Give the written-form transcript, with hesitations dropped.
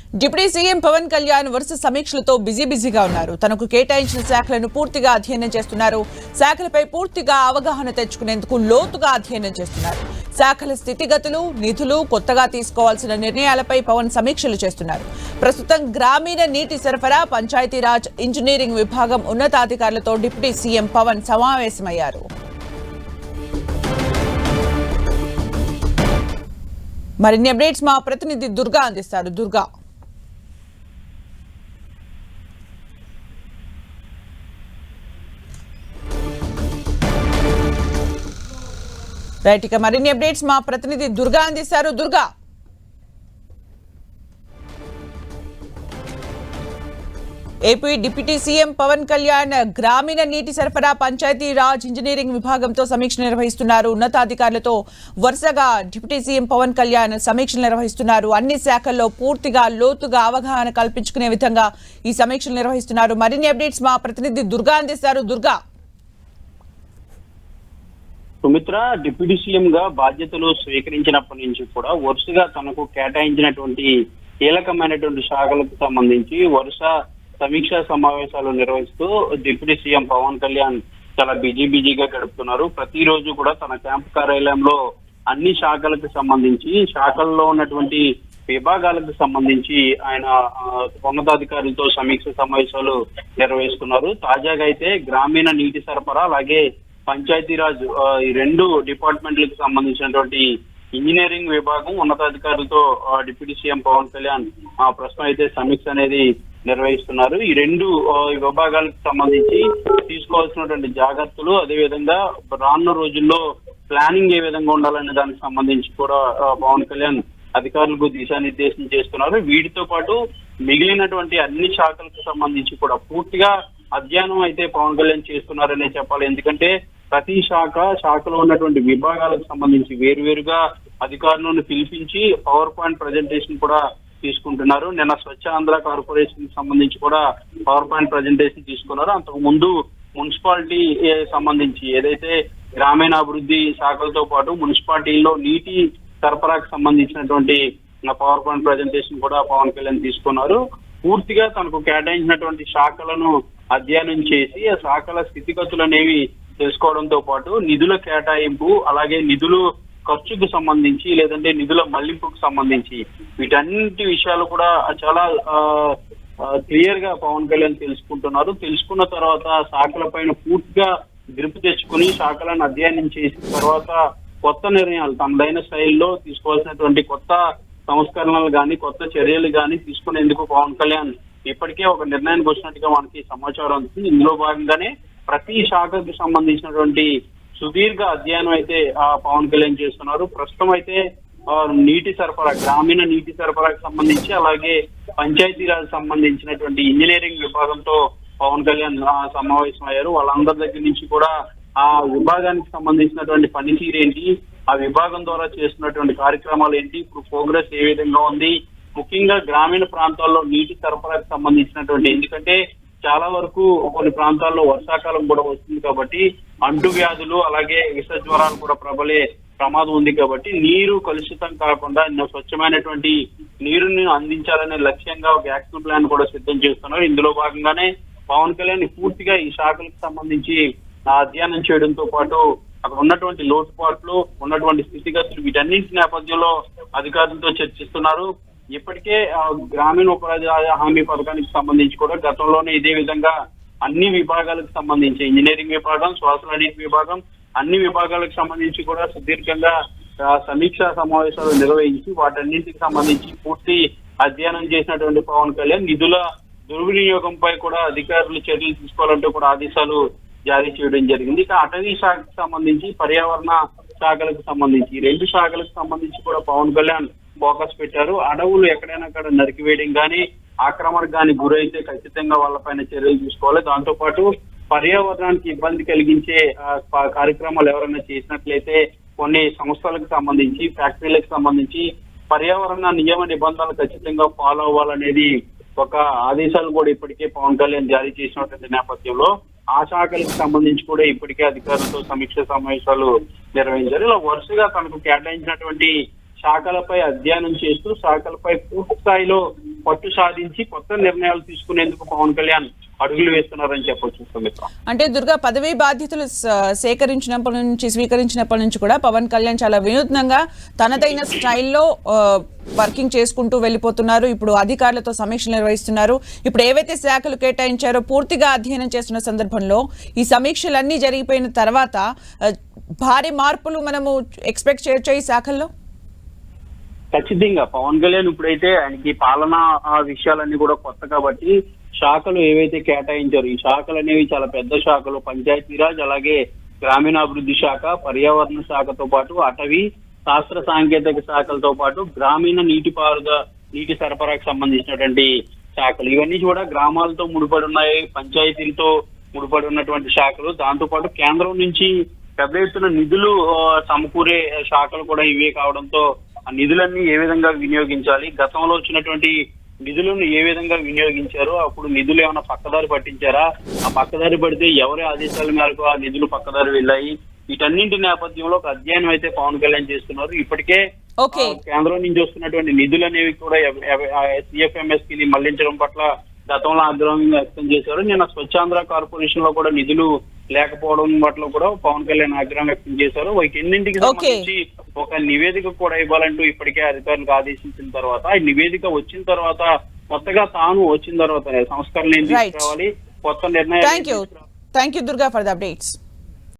Deputy CM Pawan Kalyan వరుస సమీక్షలతో బిజీగా ఉన్నారు. తనకు కేటాయించిన శాఖలను పూర్తిగా అధ్యయనం చేస్తున్నారు. శాఖలపై పూర్తిగా అవగాహన తెచ్చుకునేందుకు లోతుగా అధ్యయనం చేస్తున్నారు. శాఖల స్థితిగతులు, నిధులు, కొత్తగా తీసుకోవాల్సిన నిర్ణయాలపై పవన్ సమీక్షలు చేస్తున్నారు. ప్రస్తుతం గ్రామీణ నీటి సరఫరా, పంచాయతీరాజ్, ఇంజనీరింగ్ విభాగం ఉన్నతాధికారులతో డిప్యూటీ సీఎం పవన్ సమావేశమయ్యారు. మరిన్ని అప్డేట్స్ మా ప్రతినిధి దుర్గా అందిస్తారు. దుర్గా, రైట్, ఇక మరిన్ని అప్డేట్స్ మా ప్రతినిధి దుర్గా అందిస్తారు. Durga, AP deputy CM Pawan Kalyan గ్రామీణ నీటి సరఫరా, పంచాయతీ రాజ్, ఇంజనీరింగ్ విభాగంతో సమీక్ష నిర్వహిస్తున్నారు. ఉన్నతాధికారులతో వరుసగా డిప్యూటీ సీఎం పవన్ కళ్యాణ్ సమీక్షలు నిర్వహిస్తున్నారు. అన్ని శాఖల్లో పూర్తిగా లోతుగా అవగాహన కల్పించుకునే విధంగా ఈ సమీక్షలు నిర్వహిస్తున్నారు. మరిన్ని అప్డేట్స్ మా ప్రతినిధి దుర్గా అందిస్తారు. దుర్గా, సుమిత్ర డిప్యూటీ సీఎం గా బాధ్యతలు స్వీకరించినప్పటి నుంచి కూడా వరుసగా తనకు కేటాయించినటువంటి కీలకమైనటువంటి శాఖలకు సంబంధించి వరుస సమీక్షా సమావేశాలు నిర్వహిస్తూ డిప్యూటీ సీఎం పవన్ కళ్యాణ్ చాలా బిజీగా గడుపుతున్నారు. ప్రతిరోజు కూడా తన క్యాంప్ కార్యాలయంలో అన్ని శాఖలకు సంబంధించి, శాఖల్లో ఉన్నటువంటి విభాగాలకు సంబంధించి ఆయన ఉన్నతాధికారులతో సమీక్ష సమావేశాలు నిర్వహిస్తున్నారు. తాజాగా అయితే గ్రామీణ నీటి సరఫరా అలాగే పంచాయతీరాజ్ ఈ రెండు డిపార్ట్మెంట్లకు సంబంధించినటువంటి ఇంజనీరింగ్ విభాగం ఉన్నతాధికారులతో డిప్యూటీ సీఎం పవన్ కళ్యాణ్ ప్రస్తుతం అయితే సమీక్ష అనేది నిర్వహిస్తున్నారు. ఈ రెండు విభాగాలకు సంబంధించి తీసుకోవాల్సినటువంటి జాగ్రత్తలు, అదేవిధంగా రానున్న రోజుల్లో ప్లానింగ్ ఏ విధంగా ఉండాలనే దానికి సంబంధించి కూడా పవన్ కళ్యాణ్ అధికారులకు దిశానిర్దేశం చేస్తున్నారు. వీటితో పాటు మిగిలినటువంటి అన్ని శాఖలకు సంబంధించి కూడా పూర్తిగా అధ్యయనం అయితే పవన్ కళ్యాణ్ చేస్తున్నారనే చెప్పాలి. ఎందుకంటే ప్రతి శాఖలో ఉన్నటువంటి విభాగాలకు సంబంధించి వేరువేరుగా అధికారులను పిలిపించి పవర్ పాయింట్ ప్రజెంటేషన్ కూడా తీసుకుంటున్నారు. నిన్న స్వచ్ఛ ఆంధ్ర కార్పొరేషన్ కి సంబంధించి కూడా పవర్ పాయింట్ ప్రజెంటేషన్ తీసుకున్నారు. అంతకు ముందు మున్సిపాలిటీ సంబంధించి ఏదైతే గ్రామీణాభివృద్ధి శాఖలతో పాటు మున్సిపాలిటీల్లో నీటి సరఫరాకు సంబంధించినటువంటి పవర్ పాయింట్ ప్రజెంటేషన్ కూడా పవన్ కళ్యాణ్ తీసుకున్నారు. పూర్తిగా తనకు కేటాయించినటువంటి శాఖలను అధ్యయనం చేసి ఆ శాఖల స్థితిగతులు అనేవి తెలుసుకోవడంతో పాటు నిధుల కేటాయింపు, అలాగే నిధులు ఖర్చుకు సంబంధించి లేదంటే నిధుల మళ్లింపుకు సంబంధించి వీటన్నిటి విషయాలు కూడా చాలా క్లియర్ గా పవన్ కళ్యాణ్ తెలుసుకుంటున్నారు. తెలుసుకున్న తర్వాత శాఖల పైన పూర్తిగా గ్రిప్ తెచ్చుకుని శాఖలను అధ్యయనం చేసిన తర్వాత కొత్త నిర్ణయాలు తనదైన స్థాయిలో తీసుకోవాల్సినటువంటి కొత్త సంస్కరణలు కానీ కొత్త చర్యలు కానీ తీసుకునేందుకు పవన్ కళ్యాణ్ ఇప్పటికే ఒక నిర్ణయానికి వచ్చినట్టుగా మనకి సమాచారం ఉంది. ఇందులో భాగంగానే ప్రతి శాఖకు సంబంధించినటువంటి సుదీర్ఘ అధ్యయనం అయితే పవన్ కళ్యాణ్ చేస్తున్నారు. ప్రస్తుతం అయితే నీటి సరఫరా, గ్రామీణ నీటి సరఫరాకు సంబంధించి అలాగే పంచాయతీరాజ్ సంబంధించినటువంటి ఇంజనీరింగ్ విభాగంతో పవన్ కళ్యాణ్ సమావేశం అయ్యారు. వాళ్ళందరి దగ్గర నుంచి కూడా ఆ విభాగానికి సంబంధించినటువంటి పనితీరు ఏంటి, ఆ విభాగం ద్వారా చేస్తున్నటువంటి కార్యక్రమాలు ఏంటి, ఇప్పుడు ప్రోగ్రెస్ ఏ విధంగా ఉంది, ముఖ్యంగా గ్రామీణ ప్రాంతాల్లో నీటి సరఫరాకు సంబంధించినటువంటి, ఎందుకంటే చాలా వరకు కొన్ని ప్రాంతాల్లో వర్షాకాలం కూడా వస్తుంది కాబట్టి అంటువ్యాధులు అలాగే విష జ్వరాలు కూడా ప్రబలే ప్రమాదం ఉంది. కాబట్టి నీరు కలుషితం కాకుండా స్వచ్ఛమైనటువంటి నీరుని అందించాలనే లక్ష్యంగా ఒక యాక్షన్ ప్లాన్ కూడా సిద్ధం చేస్తున్నారు. ఇందులో భాగంగానే పవన్ కళ్యాణ్ పూర్తిగా ఈ శాఖలకు సంబంధించి అధ్యయనం చేయడంతో పాటు అక్కడ ఉన్నటువంటి లోటుపాట్లు, ఉన్నటువంటి స్థితిగతులు వీటన్నింటి నేపథ్యంలో అధికారులతో చర్చిస్తున్నారు. ఇప్పటికే గ్రామీణ ఉపాధి హామీ పథకానికి సంబంధించి కూడా గతంలోనే ఇదే విధంగా అన్ని విభాగాలకు సంబంధించి ఇంజనీరింగ్ విభాగం, శ్వాసల నీటి విభాగం, అన్ని విభాగాలకు సంబంధించి కూడా సుదీర్ఘంగా సమీక్షా సమావేశాలు నిర్వహించి వాటన్నింటికి సంబంధించి పూర్తి అధ్యయనం చేసినటువంటి పవన్ కళ్యాణ్ నిధుల దుర్వినియోగంపై కూడా అధికారులు చర్యలు తీసుకోవాలంటూ కూడా ఆదేశాలు జారీ చేయడం జరిగింది. ఇక అటవీ శాఖకు సంబంధించి, పర్యావరణ శాఖలకు సంబంధించి రెండు శాఖలకు సంబంధించి కూడా పవన్ కళ్యాణ్ ఫోకస్ పెట్టారు. అడవులు ఎక్కడైనా అక్కడ నరికివేయడం కానీ ఆక్రమణకు కానీ గురైతే ఖచ్చితంగా వాళ్ళపైన చర్యలు తీసుకోవాలి. దాంతో పాటు పర్యావరణానికి ఇబ్బంది కలిగించే కార్యక్రమాలు ఎవరైనా చేసినట్లయితే కొన్ని సంస్థలకు సంబంధించి, ఫ్యాక్టరీలకు సంబంధించి పర్యావరణ నియమ నిబంధనలు ఖచ్చితంగా ఫాలో అవ్వాలనేది ఒక ఆదేశాలు కూడా ఇప్పటికే పవన్ కళ్యాణ్ జారీ చేసినటువంటి నేపథ్యంలో ఆ శాఖలకు సంబంధించి కూడా ఇప్పటికే అధికారులతో సమీక్ష సమావేశాలు నిర్వహించారు. ఇలా వరుసగా తనకు కేటాయించినటువంటి శాఖలపై అధ్యయనం చేస్తూ శాఖలపై పూర్తి స్థాయిలో పట్టు సాధించి కొత్త నిర్ణయాలు తీసుకునేందుకు పవన్ కళ్యాణ్ అడుగులు వేస్తున్నారని చెప్పొచ్చు సుమిత్ర. అంటే దుర్గా పదవీ బాధ్యతలు స్వీకరించినప్పటి నుంచి కూడా పవన్ కళ్యాణ్ చాలా వినూత్నంగా తనదైన స్టైల్లో వర్కింగ్ చేసుకుంటూ వెళ్ళిపోతున్నారు. ఇప్పుడు అధికారులతో సమీక్షలు నిర్వహిస్తున్నారు. ఇప్పుడు ఏవైతే శాఖలు కేటాయించారో పూర్తిగా అధ్యయనం చేస్తున్న సందర్భంలో ఈ సమీక్షలన్నీ జరిగిపోయిన తర్వాత భారీ మార్పులు మనము ఎక్స్పెక్ట్ చేయొచ్చా ఈ శాఖల్లో? ఖచ్చితంగా పవన్ కళ్యాణ్ ఇప్పుడైతే ఆయనకి పాలనా విషయాలన్నీ కూడా కొత్త కాబట్టి శాఖలు ఏవైతే కేటాయించారో ఈ శాఖలు అనేవి చాలా పెద్ద శాఖలు. పంచాయతీరాజ్, అలాగే గ్రామీణాభివృద్ధి శాఖ, పర్యావరణ శాఖతో పాటు అటవీ, శాస్త్ర సాంకేతిక శాఖలతో పాటు గ్రామీణ నీటి సరఫరాకు సంబంధించినటువంటి శాఖలు ఇవన్నీ కూడా గ్రామాలతో ముడిపడి ఉన్నాయి, పంచాయతీలతో ముడిపడి ఉన్నటువంటి శాఖలు. దాంతో పాటు కేంద్రం నుంచి పెద్ద ఎత్తున నిధులు సమకూరే శాఖలు కూడా ఇవే కావడంతో ఆ నిధులన్నీ ఏ విధంగా వినియోగించాలి, గతంలో వచ్చినటువంటి నిధులను ఏ విధంగా వినియోగించారు, అప్పుడు నిధులు ఏమైనా పక్కదారి పట్టించారా, ఆ పక్కదారి పడితే ఎవరి ఆదేశాల మేరకు ఆ నిధులు పక్కదారి వెళ్ళాయి, వీటన్నింటి నేపథ్యంలో ఒక అధ్యయనం అయితే పవన్ కళ్యాణ్ చేస్తున్నారు. ఇప్పటికే కేంద్రం నుంచి వస్తున్నటువంటి నిధులు అనేవి కూడా సిఎఫ్ఎంఎస్ కి మళ్లించడం పట్ల గతంలో ఆగ్రహం వ్యక్తం చేశారు. నిన్న స్వచ్ఛాంధ్ర కార్పొరేషన్ లో కూడా నిధులు లేకపోవడం పట్ల కూడా పవన్ కళ్యాణ్ ఆగ్రహం వ్యక్తం చేశారు. వీటన్నింటికి సంబంధించి ఒక నివేదిక కూడా ఇవ్వాలంటూ ఇప్పటికే అధికారులకు ఆదేశించిన తర్వాత ఈ నివేదిక వచ్చిన తర్వాత కొత్తగా తాను వచ్చిన తర్వాత సంస్కరణ ఏం తీసుకురావాలి, కొత్త నిర్ణయాలు. Thank you Durga for the updates.